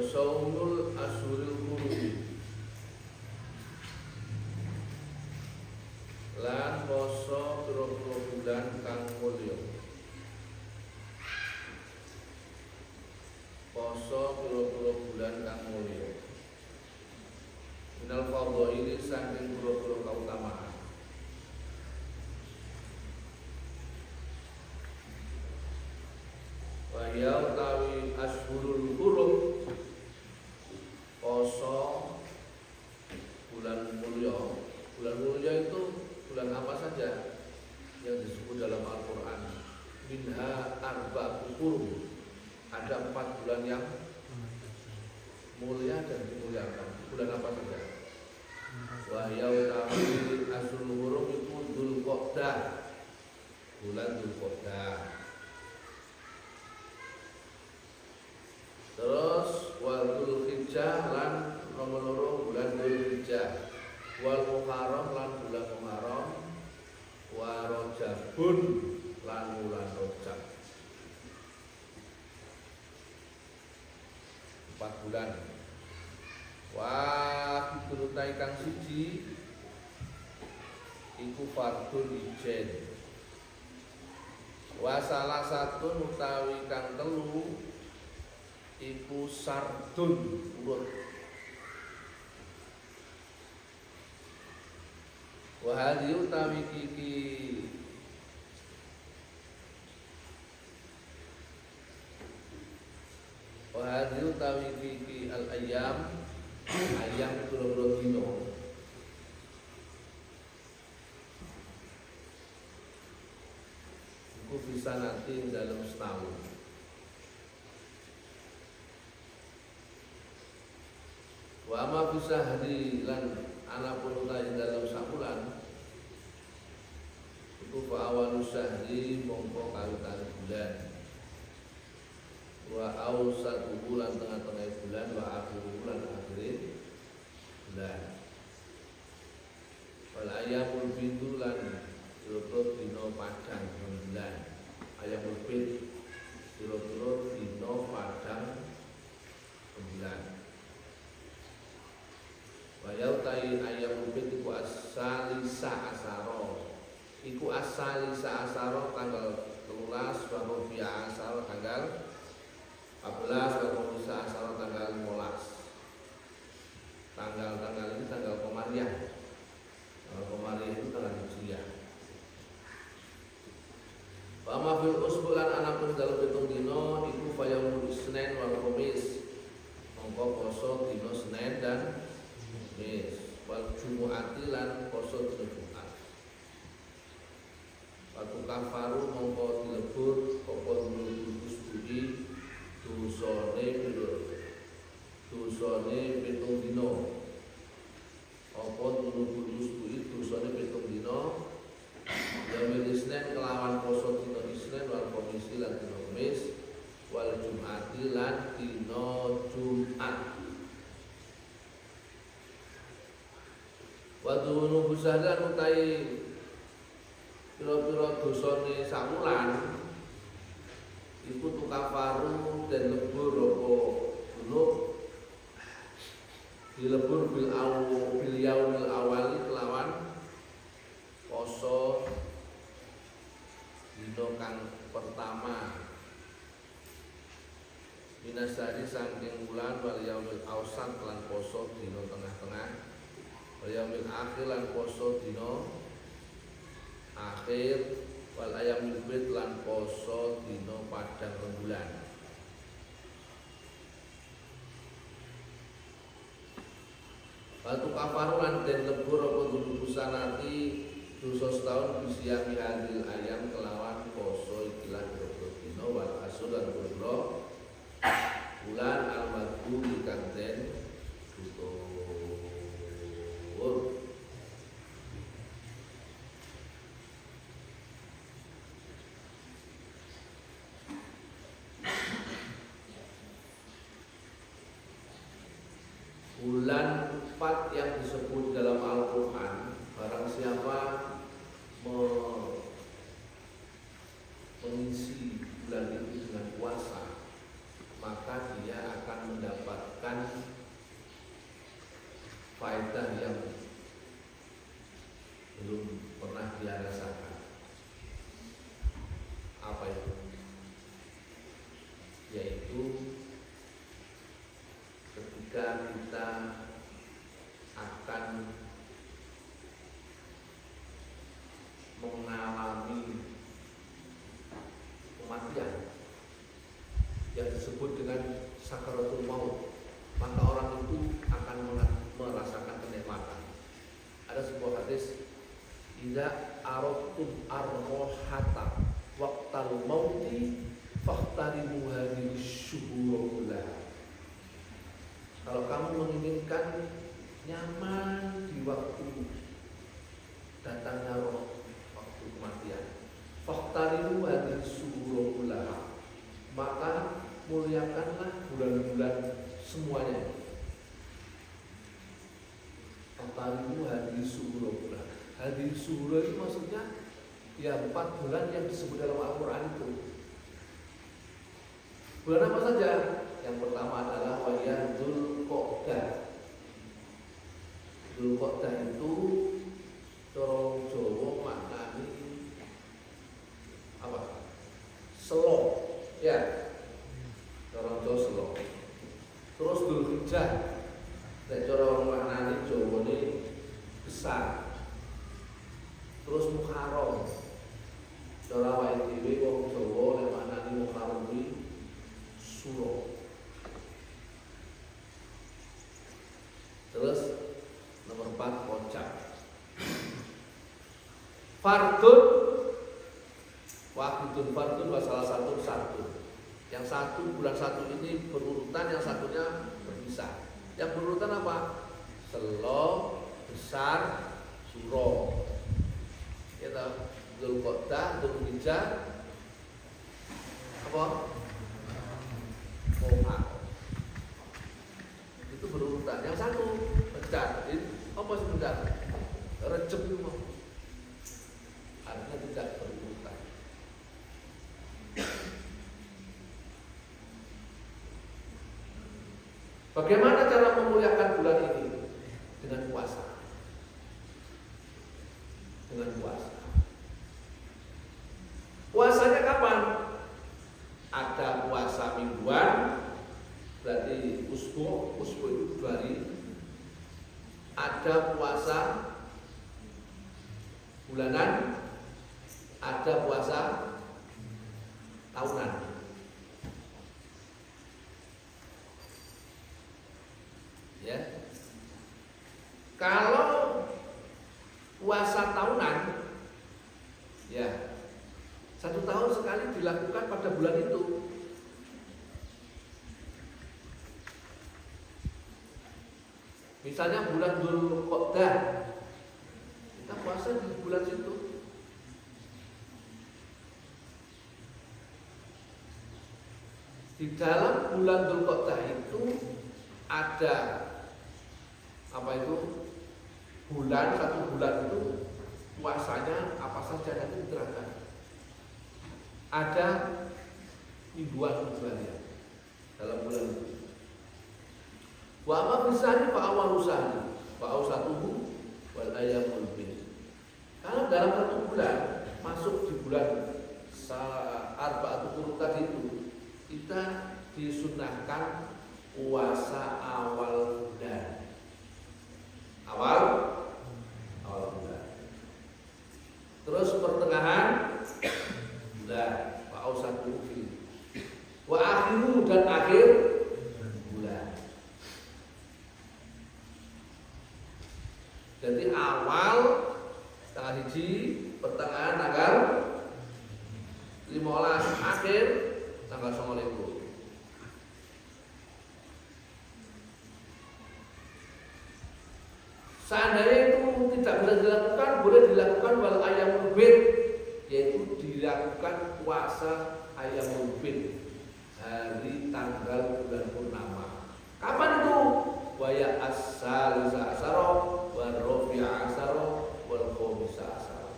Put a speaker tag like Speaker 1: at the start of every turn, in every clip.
Speaker 1: saumul asyuril hurum lan poso pira-pira bulan kang mulya. Poso pira-pira bulan kang mulya. Minal fadhaili saking pira-pira kautamaan. Wa ya utawi asyhurul hurum poso bulan mulya. Bulan mulya itu bulan apa saja yang disebut dalam Al-Quran? Minha arba'atul hurum. Ada 4 bulan yang mulia dan dimuliakan. Bulan apa saja? Wa yautawi asyhurul hurum itu Dzulqa'dah. Bulan Dzulqa'dah. Terus wa Dzulhijjah lan nomor loro bulan Dzulhijjah. Wal Muharram lan bulan Muharram. Wa Rajabun lan bulan Rajab. 4 bulan. Wah, diurutai kang siji iku fardun ijen. Wa salah satu utawi kang telu iku sardun urut. Wa hadhi utawi kiki wa hadhi utawi kiki al ayyam pira-pira dina. Iku bisa nanti dalam setahun. Wa ma bisa hari lan ana pun utawi dalam sabulan. Iku fa awalu syahri mongko kawitan bulan. Wa awsatu bulan tengah-tengah bulan. Wa akhir bulan akhir bulan. Wal ayamul bidu lan pira-pira dina padang bulan. Ayamul bid pira-pira dina padang bulan. Wa yautai ayamul bid iku as-salisa asaro. Iku as-salisa asaro tanggal 13 wa rubi'a asaro tanggal 14 wa rubi'a asaro tanggal 15. Tanggal ini tanggal Komariah. Tanggal Komariah itu tanggal Hijriah. Wa ma fil usbulan anapun dalam pitung dina iku fayaumul Isnin wal Khamis. Mongko poso dina Senin dan Kamis. Wal Jumu'ati lan poso dina Jumat. Waktu kafaru mongko dilebur apa dulu usbudi dosane pitung dina. Apa dulu usbudi dosane pitung dina. Yaumil Isnin kelawan poso dina Isnin wal Khamisi lan dina Kamis wal Jum'ati lan dina Jumat. Wa dunu busadan utai pira-pira dosane sakulan iku tukafaru dan lebur apa gunuk dilebur bil yaumil awali kelawan poso dina kang pertama minasari saking bulan wal yaumil awsat lan poso dina tengah-tengah wal yaumil akhir lan poso dina akhir wal ayamul bid lan poso dina padang rembulan. Batu kafaru lan den lebur apa dulu busanati dosa setahun bisiami hadil ayam kelawan poso ikilah dina wal asur lan biro bulan al-madhu kang den tutur. Bulan 4 yang disebut dalam Al-Quran, barang siapa mengisi bulan itu dengan puasa, maka dia akan mendapatkan kematian yang disebut dengan sakaratul maut, maka orang itu akan merasakan kenikmatan. Ada sebuah hadis, idza aradtum arrohata waqtal mauti fakhtarimu hadhihi syuhur kullaha. Kalau kamu menginginkan nyaman di waktu datangnya roh, waktu kematian, fakhtarimu hadhihi syuhur kullaha, maka muliakanlah bulan-bulan semuanya. Fakhtarimu hadhihi syuhur kullaha. Hadhihi syuhur itu maksudnya ya 4 bulan yang disebut dalam Al-Quran itu. Bulan apa saja? Yang pertama adalah waya Dzulqa'dah. Dzulqa'dah itu cara Jawa maknane apa? Selo, ya. Cara Jawa selo. Terus Dzulhijjah. Nek cara maknane Jawane besar. Terus Muharram. Cara wae dhewe wong Jawa nek maknane Muharram kuwi suro. Terus nomor 4 kocak. Fardun wahidun fardun wa salah satu. Yang satu bulan satu ini berurutan, yang satunya berpisah. Yang berurutan apa? Selo, besar, suro. Kita Dzulqa'dah, Dzulhijjah, apa? Muharram. Itu berurutan. Yang satu becar. Apa sih becar? Recep itu mau. Artinya tidak berurutan. Bagaimana cara memuliakan bulan ini? Dengan puasa. Dengan puasa. Puasanya kapan? Ada puasa mingguan, berarti usbu itu 2 hari. Ada puasa bulanan, ada puasa tahunan. Ya. Kalau puasa tahunan, ya 1 tahun sekali dilakukan pada bulan itu. Misalnya bulan Dzulqa'dah, kita puasa di bulan situ. Di dalam bulan Dzulqa'dah itu ada apa itu? Bulan, 1 bulan itu puasanya apa saja nanti diterangkan. Ada mingguan ya dalam bulan itu. Wa amma bisani fa awal usani wa ausatuhu wal ayyamul bid. Kalau dalam 1 bulan masuk di bulan arba'atul qurun tadi itu, kita disunahkan puasa awal bulan. Awal bulan. Terus pertengahan bulan, wa ausatuhu wa akhiru dan akhir bulan. Jadi awal tanggal 1, pertengahan tanggal 15, akhir tanggal 29. Seandainya itu tidak bisa dilakukan, boleh dilakukan wal ayyamul bid, yaitu dilakukan puasa ayyamul bid, hari tanggal bulan purnama. Kapan itu? Waya as-salisa asyara wal rabi'a asyara wal khamisa asyara,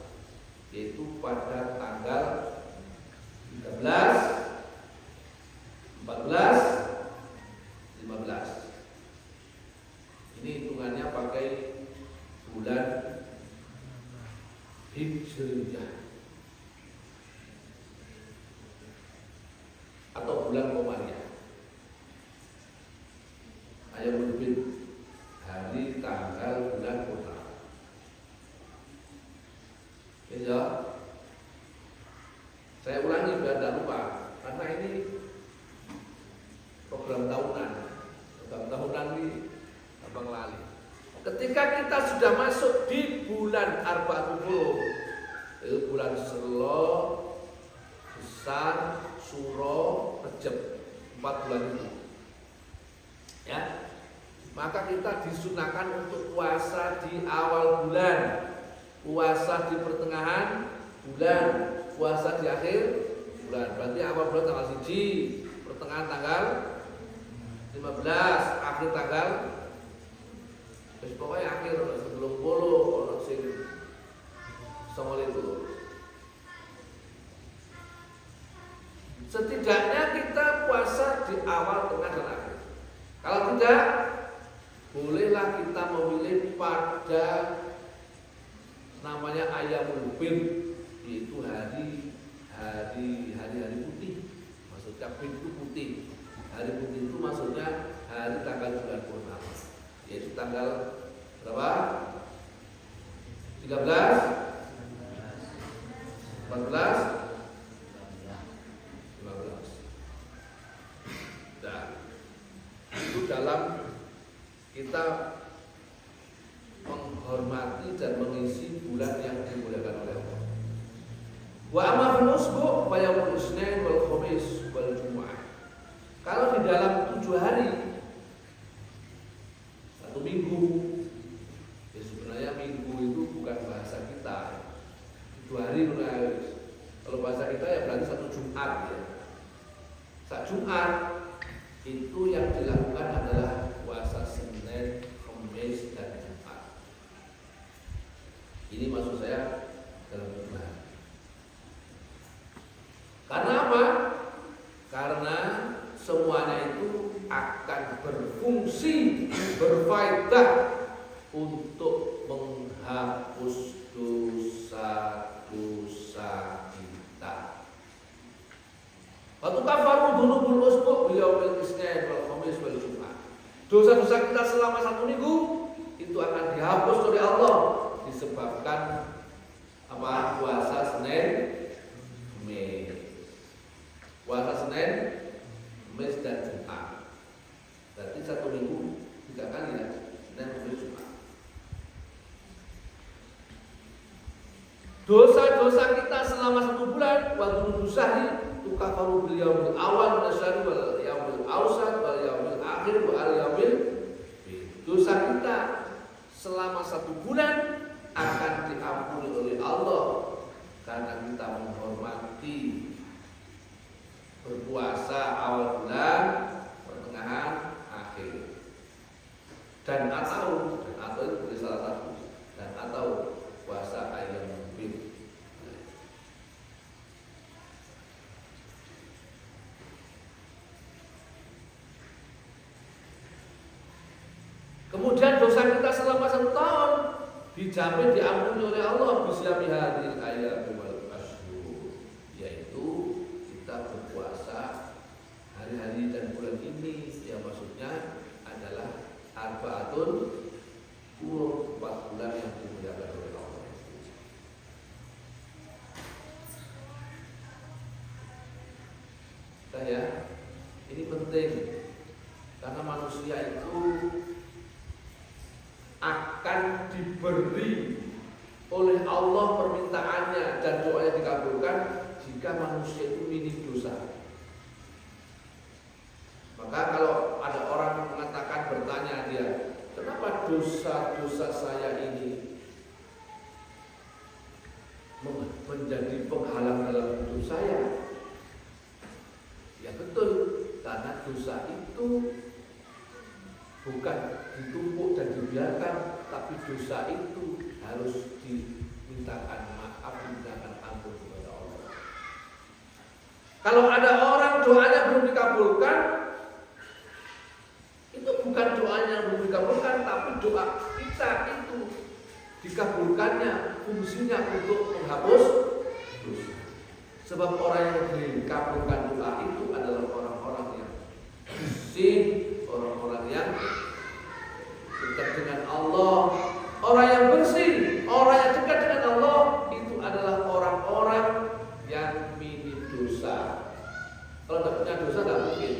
Speaker 1: yaitu pada tanggal 13, 14, 15. Ini hitungannya pakai bulan Hijriyah atau bulan Qamariyah. Ayyamul bid, hari tanggal bulan purnama. Ya, saya Saya ulangi biar tidak lupa, karena ini program tahunan. Program tahunan ini abang lali. Ketika kita sudah masuk di bulan Arba'atul Hurum, itu bulan Selo, Besar, Suro, Rejab, 4 bulan itu, ya, maka kita disunahkan untuk puasa di awal bulan, puasa di pertengahan bulan, puasa di akhir bulan. Berarti awal bulan tanggal 1, pertengahan tanggal 15, akhir tanggal, pokoknya akhir sebelum bolo, orang sing songol itu. Setidaknya kita puasa di awal, tengah, dan akhir. Kalau tidak, bolehlah kita memilih pada namanya Ayyamul Bid, yaitu hari-hari putih. Maksudnya Bid itu putih. Hari putih itu maksudnya hari tanggal bulan purnama, yaitu tanggal berapa? 13, 14, 15. Nah, itu dalam kita menghormati dan mengisi bulan yang dimuliakan oleh Allah. Wa amma fil usbu' fa yaumul Isnin wal Khamis wal Jumu'ah. Kalau di dalam 7 hari, 1 minggu, ya sebenarnya minggu itu bukan bahasa kita. 7 hari kalau bahasa kita ya berarti 1 Jumat ya. 1 Jumat itu yang dilakukan adalah puasa Senin, Kamis, dan Jumat. Ini maksud saya dalam Jumat. Karena apa? Karena semuanya itu akan berfungsi, berfaedah untuk menghapus dosa-dosa kita. Waktu kafaru dzunubul usbu' biyaumil Isnin wal Khamis wal Jumu'ah. Dosa-dosa kita selama 1 minggu itu akan dihapus oleh Allah disebabkan apa? Puasa Senin, Kamis. Puasa Senin, Kamis, dan Jumat. Berarti 1 minggu 3 kali ya, Senin, Kamis, Jumat. Dosa-dosa kita selama 1 bulan, waktu syahri tukafaru bil yaumil awal nasyari wal yaumil awsat wal yaumil akhir wal yaumil. Dosa kita selama 1 bulan akan diampuni oleh Allah karena kita menghormati berpuasa awal bulan, pertengahan, akhir, dan atau itu boleh salah satu, dan atau puasa Ayyamul Bid. Kemudian dosa kita selama 1 tahun dijamin diampuni oleh Allah bisyami hadil ayat wal ashhur, yaitu kita berpuasa hari-hari dan bulan ini, yang maksudnya adalah Arba'atul Hurum, 4 bulan yang dimuliakan oleh Allah. Ya, ini penting karena manusia itu akan diberi oleh Allah permintaannya dan doanya dikabulkan jika manusia itu minim dosa. Maka kalau ada orang mengatakan, bertanya dia, kenapa dosa-dosa saya ini menjadi penghalang dalam hidup saya? Ya betul, karena dosa itu bukan ditumpuk dan dibiarkan, tapi dosa itu harus dimintakan maaf, dimintakan ampun kepada Allah. Kalau ada orang doanya belum dikabulkan, itu bukan doanya yang belum dikabulkan, tapi doa kita itu dikabulkannya, fungsinya untuk menghapus dosa. Sebab orang yang dikabulkan doa itu adalah orang-orang yang bersih, orang-orang yang dekat dengan Allah. Orang yang bersih, orang yang dekat dengan Allah itu adalah orang-orang yang minim dosa. dosa. Kalau tidak punya dosa tidak mungkin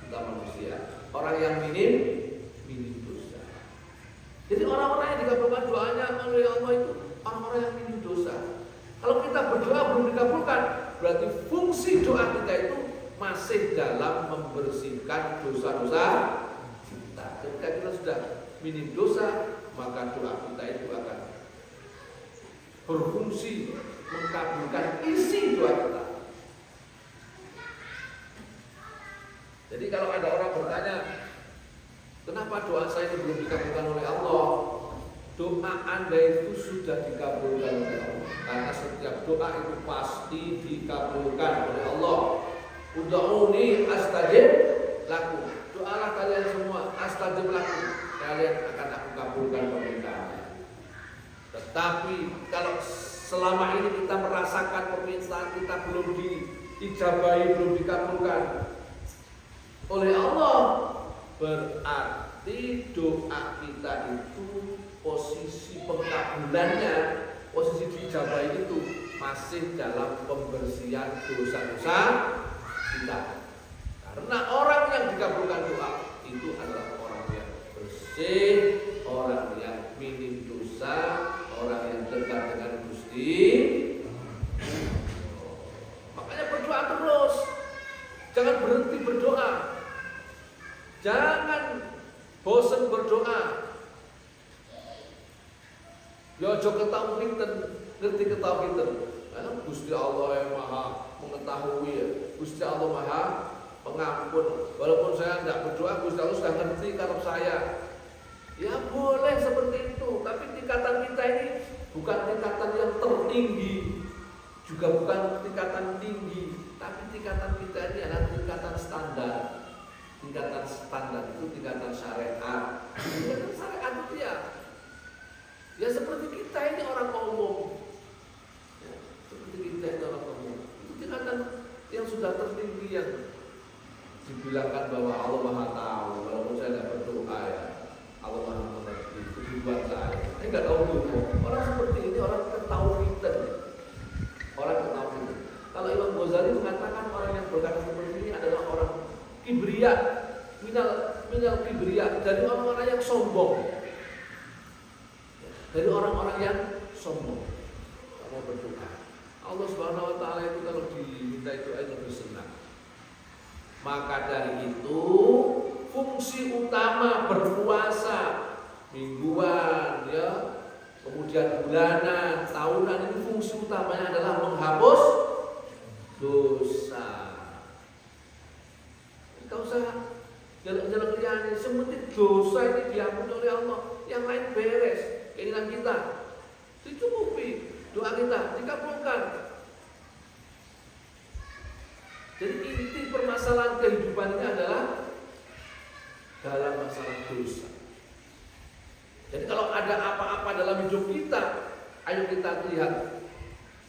Speaker 1: kita manusia. Orang yang minim dosa. Jadi orang-orang yang dikabulkan doanya oleh Allah itu orang-orang yang minim dosa. Kalau kita berdoa belum dikabulkan, berarti fungsi doa kita itu masih dalam membersihkan dosa-dosa kita. Ketika kita sudah minim dosa, maka doa kita itu akan berfungsi mengabulkan isi doa kita. Jadi kalau ada orang bertanya, kenapa doa saya ini belum dikabulkan oleh Allah? Doa Anda itu sudah dikabulkan oleh Allah. Karena setiap doa itu pasti dikabulkan oleh Allah. Ud'uni astajib lakum. Doalah kalian semua, astajib lakum. Kalian akan aku kabulkan permintaan. Tetapi kalau selama ini kita merasakan permintaan kita belum diijabahi, belum dikabulkan oleh Allah, berarti doa kita itu posisi pengkabulannya, posisi diijabahi itu masih dalam pembersihan dosa-dosa kita. Karena orang yang dikabulkan doa itu adalah orang yang bersih, orang yang minim dosa, orang yang dekat dengan Gusti. Makanya berdoa terus, jangan berhenti berdoa, jangan bosan berdoa. Ya ojo ketahu pinten, ngerti ketahu pinten. Gusti Allah yang Maha mengetahui, Gusti Allah Maha pengampun. Walaupun saya tidak berdoa, Gusti Allah sudah ngerti kalau saya. Ya boleh seperti itu, tapi tingkatan kita ini bukan tingkatan yang tertinggi, juga bukan tingkatan tinggi, tapi tingkatan kita ini adalah tingkatan standar. Tingkatan standar itu tingkatan syariat. Tingkatan syariat itu ya seperti kita ini orang umum. Ya, seperti kita ini orang umum. Itu tingkatan yang sudah tertinggi yang dibilangkan bahwa Allah Maha tahu. Walaupun saya tidak berdoa ya, Allah Maha mengerti. Itu dibuat saya. Saya nggak tahu dulu. Orang seperti ini orang ketauhidan. Orang ketauhidan. Kalau Imam Ghazali mengatakan orang yang berkata seperti ini adalah orang kibria, minal kibria, dari orang-orang yang sombong. Dari orang-orang yang sombong. Kamu berdoa. Allah Subhanahu wa taala itu kalau diminta itu aja lebih senang. Maka dari itu fungsi utama berpuasa mingguan ya, kemudian bulanan, tahunan, itu fungsi utamanya adalah menghapus dosa. Enggak usah jalan-jalan liane, sementing dosa ini diampuni oleh Allah, yang lain beres. Keinginan kita dicukupi, doa kita dikabulkan. Jadi inti permasalahan kehidupan ini adalah dalam masalah dosa. Jadi kalau ada apa-apa dalam hidup kita, ayo kita lihat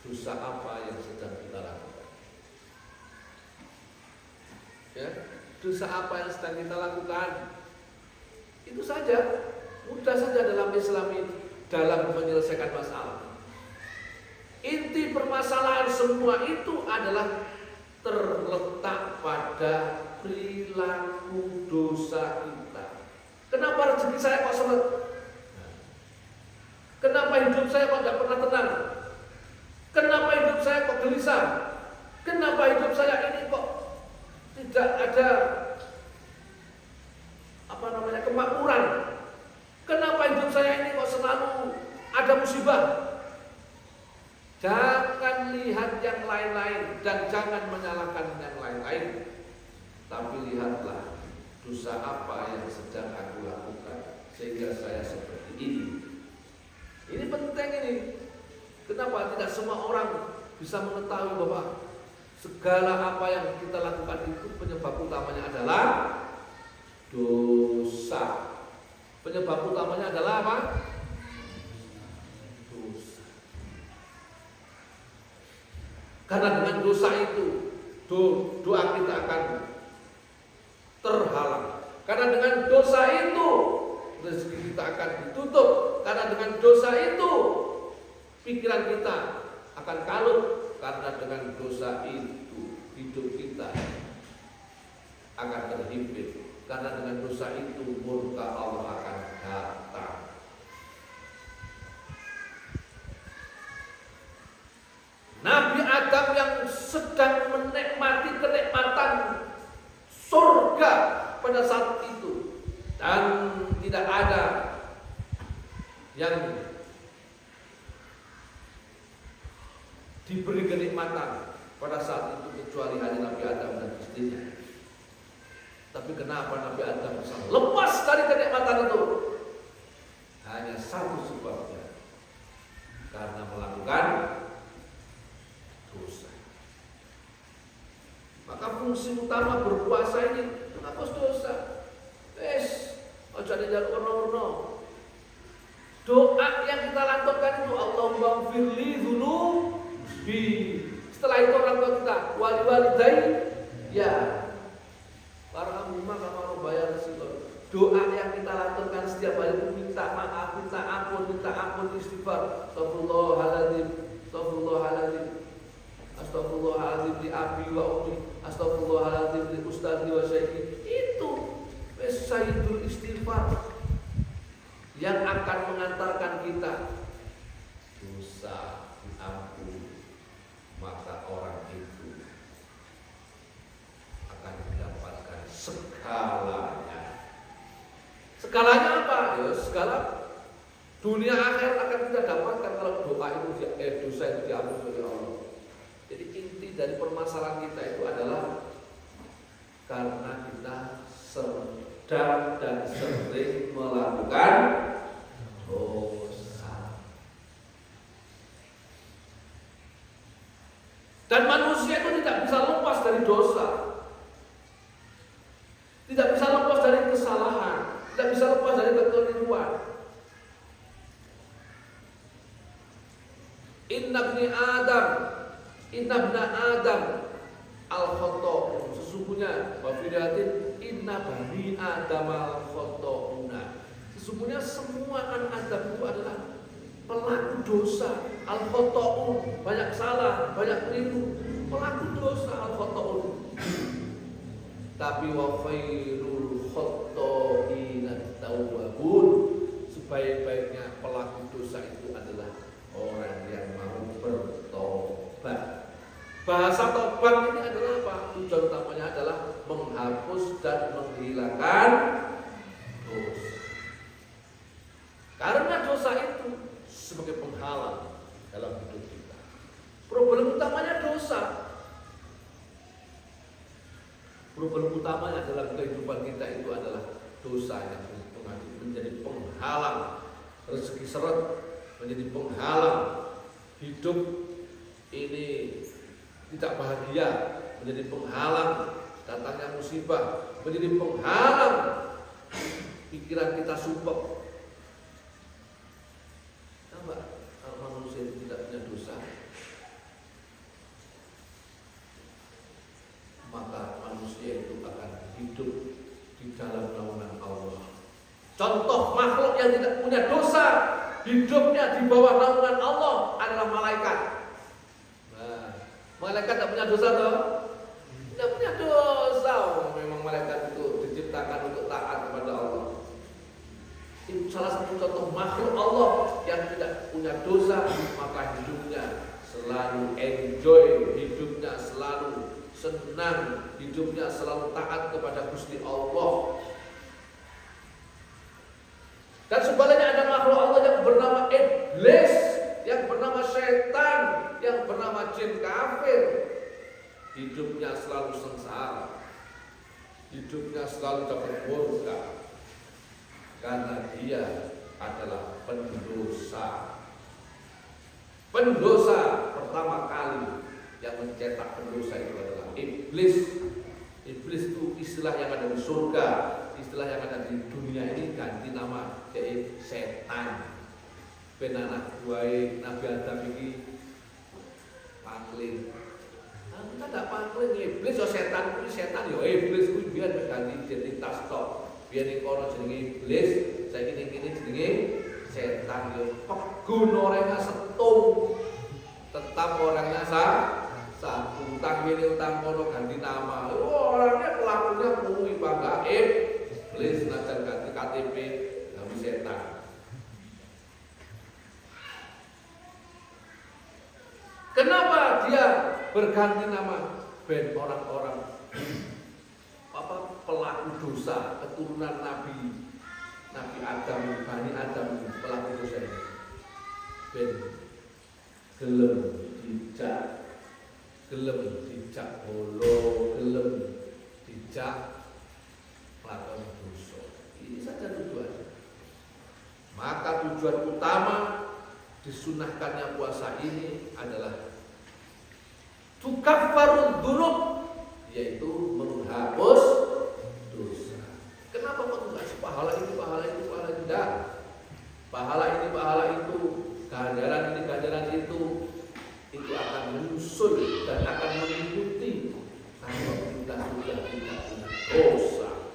Speaker 1: dosa apa yang sedang kita lakukan. Ya, dosa apa yang sedang kita lakukan. Itu saja. Mudah saja dalam Islam ini, dalam menyelesaikan masalah. Inti permasalahan semua itu adalah terletak pada perilaku dosa kita. Kenapa rezeki saya kok seret? Kenapa hidup saya kok tidak pernah tenang? Kenapa hidup saya kok gelisah? Kenapa hidup saya ini kok tidak ada kemakmuran? Kenapa hidup saya ini kok selalu ada musibah? Jangan lihat yang lain-lain dan jangan menyalahkan yang lain-lain. Tapi lihatlah dosa apa yang sedang aku lakukan sehingga saya seperti ini. Ini penting ini. Kenapa tidak semua orang bisa mengetahui bahwa segala apa yang kita lakukan itu penyebab utamanya adalah dosa. Penyebab utamanya adalah apa? Dosa. Karena dengan dosa itu doa kita akan terhalang. Karena dengan dosa itu rezeki kita akan ditutup. Karena dengan dosa itu pikiran kita akan kalut. Karena dengan dosa itu akan terhimpit, karena dengan dosa itu murka Allah akan datang. Nabi Adam yang sedang menikmati kenikmatan surga pada saat itu, dan tidak ada yang diberi kenikmatan pada saat itu kecuali hanya Nabi Adam dan istrinya. Tapi kenapa Nabi Adam bisa lepas dari kenikmatan itu? Hanya satu sebabnya, karena melakukan dosa. Maka fungsi utama berpuasa ini menghapus dosa. Ojo ada ono-ono. Doa yang kita lantunkan itu Allahumma firli dzunubi. Setelah itu orang tua kita wali-walidai ya warhamhuma kama rabbayani shaghira. Doa yang kita lantunkan setiap hari itu minta maaf, minta ampun, istighfar. Astagfirullahaladzim, astagfirullahaladzim, astagfirullahaladzim li abi wa ummi, astagfirullahaladzim li ustadzi wa syaikhi. Itu sayyidul istighfar yang akan mengantarkan kita dosa diampuni, maka orang itu akan mendapatkan segalanya. Segalanya apa? Ya, segala dunia akhir akan kita dapatkan kalau doa itu dosa itu diampuni oleh Allah. Jadi inti dari permasalahan kita itu adalah karena kita sedang dan sering melakukan dosa. Dan manusia itu tidak bisa lepas dari dosa, tidak bisa lepas dari kesalahan, tidak bisa lepas dari kekeliruan. Inna ibna Adam al-khoto. Sesungguhnya wafidatin inna bani Adam al-khotouna. Sesungguhnya semua anak Adam itu adalah pelaku dosa. Al-khotoun, banyak salah, banyak keliru, pelaku dosa al-khotoun. Tapi wa khairul khotoina tawwabun. Sebaik-baiknya pelaku dosa itu adalah orang yang mau bertobat. Bahasa tobat ini adalah apa? Tujuan utamanya adalah menghapus dan menghilangkan dosa. Karena dosa itu sebagai penghalang dalam hidup kita. Problem utamanya dosa. Problem utamanya dalam kehidupan kita itu adalah dosa yang menjadi penghalang rezeki seret, menjadi penghalang hidup ini tidak bahagia, menjadi penghalang datangnya musibah, menjadi penghalang pikiran kita sumpek. Coba kalau manusia itu tidak punya dosa, maka manusia itu akan hidup di dalam naungan Allah. Contoh makhluk yang tidak punya dosa, hidupnya di bawah naungan Allah adalah malaikat. Malaikat tidak punya dosa toh? Tidak punya dosa. Memang malaikat itu diciptakan untuk taat kepada Allah. Itu salah satu contoh makhluk Allah yang tidak punya dosa, maka hidupnya selalu enjoy, hidupnya selalu senang, hidupnya selalu taat kepada Gusti Allah. Dan sebaliknya ada makhluk Allah yang bernama iblis, yang bernama setan, yang bernama jin kafir. Hidupnya selalu sengsara, hidupnya selalu dapat murka, karena dia adalah pendosa. Pendosa pertama kali yang mencetak pendosa itu adalah iblis. Iblis itu istilah yang ada di surga, istilah yang ada di dunia ini ganti nama jadi setan. Ben anak buah Nabi Adam ini pangling. Kita tidak pangling iblis yo setan yo iblis kuwi biyen ganti identitas tok. Biyen ning kono jenenge iblis, saiki ning kene jenenge setan yo. Pegun orangnya setung, tetap orangnya utang ini utang kono ganti nama. Orangnya pelakunya kuwi Pak Gaib. Beli senajan ganti KTP gawe setan. Kenapa dia berganti nama? Ben orang-orang pelaku dosa keturunan Nabi Adam, Bani Adam, pelaku dosa ini. Ben gelem dijak bolo, gelem dijak melakukan dosa. Ini saja tujuannya. Maka tujuan utama disunahkannya puasa ini adalah tukaffarud dzunub, yaitu menghapus dosa. Kenapa kok enggak pahala ini, pahala itu, pahala tidak? Pahala ini, pahala itu, ganjaran ini, ganjaran itu akan menyusul dan akan mengikuti kalau kita sudah tidak punya dosa.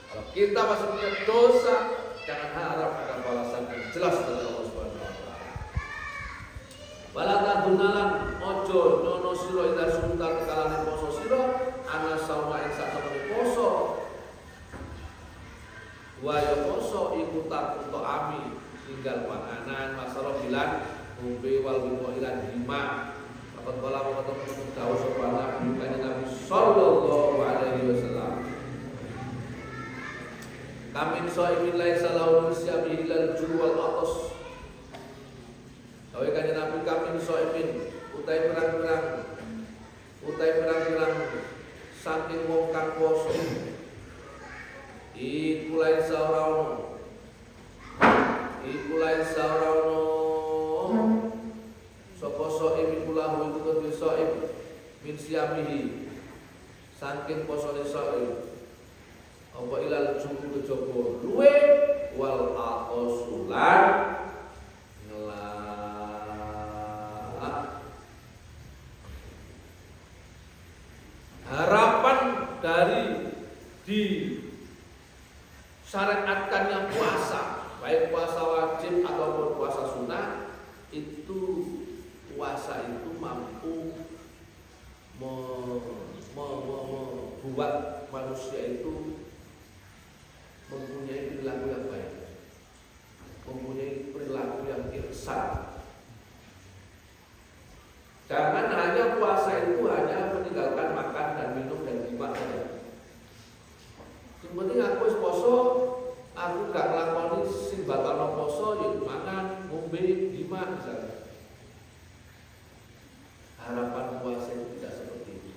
Speaker 1: Kalau kita masih punya dosa, jangan harap ada balasan yang jelas dari Allah Subhanahu wa taala. Balata dunalan ojo nono sira ida suntar kalane poso sira ana sauma ing sakmene poso. Wa ya poso iku takuto ami tinggal panganan masalah bilan ngombe wal ilan hima. Apa kala ketemu dawuh sapa Nabi sallallahu alaihi wasallam. Kamin so'imin laisa lahu syabi ilal juwal atas. Dawuh kanjeng Nabi kamin so'imin utai perang saking wong kang poso. Iku laisa ora sapa so'im iku lahu iku kedhe so'im min siyamihi saking posone so'im apa ilal jumu kejaba luwe wal aqsulan harapan dari disyariatkannya puasa, baik puasa wajib ataupun puasa sunnah, itu puasa itu mampu membuat manusia itu mempunyai perilaku yang baik, mempunyai perilaku yang ihsan. Jangan hanya puasa itu hanya meninggalkan makan dan minum dan jima saja. Yang penting aku wis poso, aku gak nglakoni sing batalno poso, ya makan, ngombe, jima misalnya. Harapan puasa itu tidak seperti itu.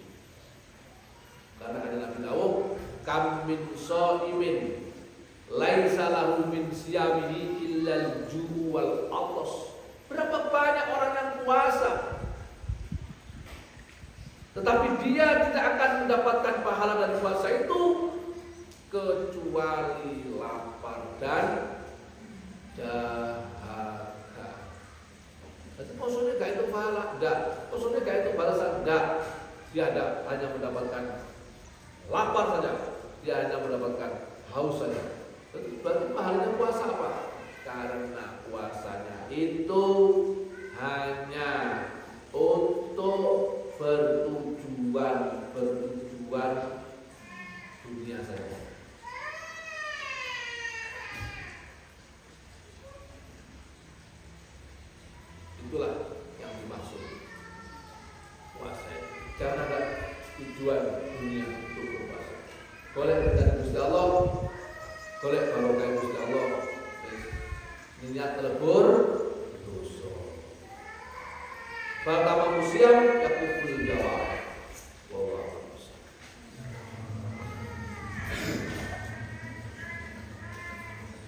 Speaker 1: Karena ada Nabi dawuh, kam min shaimin laisa lahu min siyamihi illal ju' wal atas. Berapa banyak orang yang puasa tetapi dia tidak akan mendapatkan pahala dari puasa itu kecuali lapar dan dahaga. Jadi posonya gak itu pahala, enggak. Posonya gak itu balasan, enggak. Dia hanya mendapatkan lapar saja, dia hanya mendapatkan haus saja. Berarti pahalanya puasa apa? Karena puasanya itu hanya untuk bertujuan dunia saja. Itulah yang dimaksud puasa. Jangan ada tujuan dunia untuk berpuasa. Boleh dari Gusti Allah, boleh barokah Gusti Allah. Niat telebur dosa. Pertama musiam yakuful jawab.